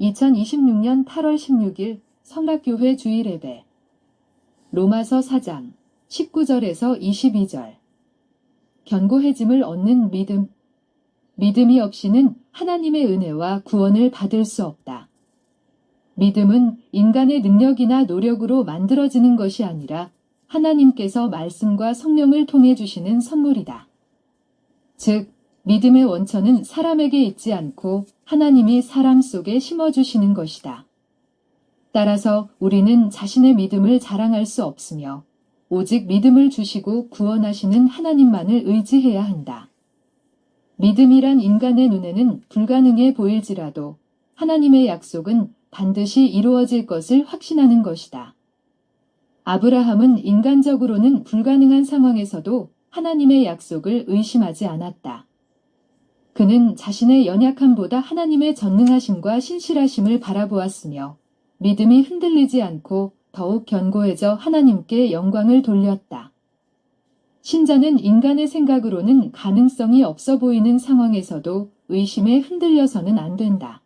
2026년 8월 16일 성락교회 주일예배 로마서 4장 19절에서 22절 견고해짐을 얻는 믿음. 믿음이 없이는 하나님의 은혜와 구원을 받을 수 없다. 믿음은 인간의 능력이나 노력으로 만들어지는 것이 아니라 하나님께서 말씀과 성령을 통해 주시는 선물이다. 즉, 믿음의 원천은 사람에게 있지 않고 하나님이 사람 속에 심어주시는 것이다. 따라서 우리는 자신의 믿음을 자랑할 수 없으며 오직 믿음을 주시고 구원하시는 하나님만을 의지해야 한다. 믿음이란 인간의 눈에는 불가능해 보일지라도 하나님의 약속은 반드시 이루어질 것을 확신하는 것이다. 아브라함은 인간적으로는 불가능한 상황에서도 하나님의 약속을 의심하지 않았다. 그는 자신의 연약함보다 하나님의 전능하심과 신실하심을 바라보았으며 믿음이 흔들리지 않고 더욱 견고해져 하나님께 영광을 돌렸다. 신자는 인간의 생각으로는 가능성이 없어 보이는 상황에서도 의심에 흔들려서는 안 된다.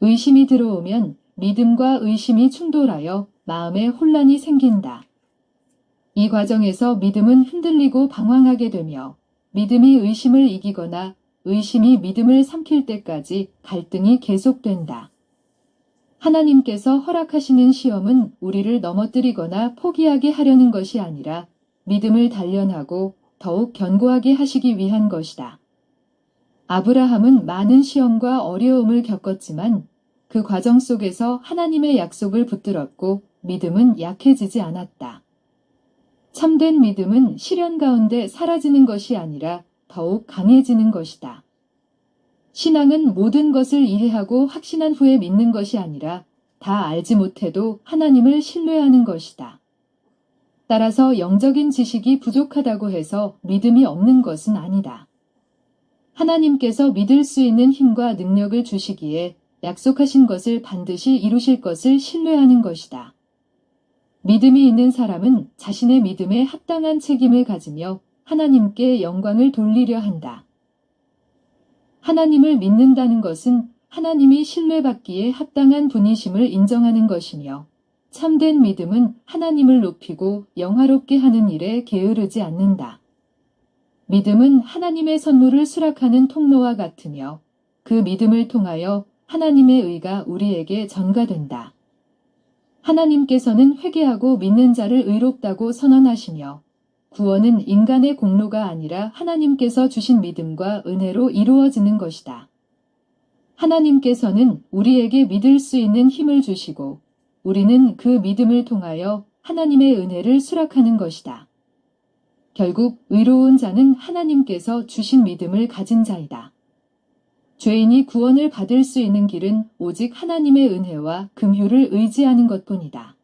의심이 들어오면 믿음과 의심이 충돌하여 마음에 혼란이 생긴다. 이 과정에서 믿음은 흔들리고 방황하게 되며 믿음이 의심을 이기거나 의심이 믿음을 삼킬 때까지 갈등이 계속된다. 하나님께서 허락하시는 시험은 우리를 넘어뜨리거나 포기하게 하려는 것이 아니라 믿음을 단련하고 더욱 견고하게 하시기 위한 것이다. 아브라함은 많은 시험과 어려움을 겪었지만 그 과정 속에서 하나님의 약속을 붙들었고 믿음은 약해지지 않았다. 참된 믿음은 시련 가운데 사라지는 것이 아니라 더욱 강해지는 것이다. 신앙은 모든 것을 이해하고 확신한 후에 믿는 것이 아니라 다 알지 못해도 하나님을 신뢰하는 것이다. 따라서 영적인 지식이 부족하다고 해서 믿음이 없는 것은 아니다. 하나님께서 믿을 수 있는 힘과 능력을 주시기에 약속하신 것을 반드시 이루실 것을 신뢰하는 것이다. 믿음이 있는 사람은 자신의 믿음에 합당한 책임을 가지며 하나님께 영광을 돌리려 한다. 하나님을 믿는다는 것은 하나님이 신뢰받기에 합당한 분이심을 인정하는 것이며 참된 믿음은 하나님을 높이고 영화롭게 하는 일에 게으르지 않는다. 믿음은 하나님의 선물을 수락하는 통로와 같으며 그 믿음을 통하여 하나님의 의가 우리에게 전가된다. 하나님께서는 회개하고 믿는 자를 의롭다고 선언하시며 구원은 인간의 공로가 아니라 하나님께서 주신 믿음과 은혜로 이루어지는 것이다. 하나님께서는 우리에게 믿을 수 있는 힘을 주시고 우리는 그 믿음을 통하여 하나님의 은혜를 수락하는 것이다. 결국 의로운 자는 하나님께서 주신 믿음을 가진 자이다. 죄인이 구원을 받을 수 있는 길은 오직 하나님의 은혜와 긍휼을 의지하는 것뿐이다.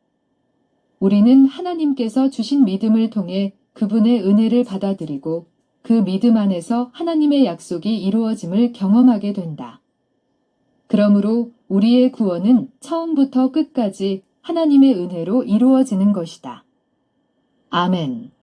우리는 하나님께서 주신 믿음을 통해 그분의 은혜를 받아들이고 그 믿음 안에서 하나님의 약속이 이루어짐을 경험하게 된다. 그러므로 우리의 구원은 처음부터 끝까지 하나님의 은혜로 이루어지는 것이다. 아멘.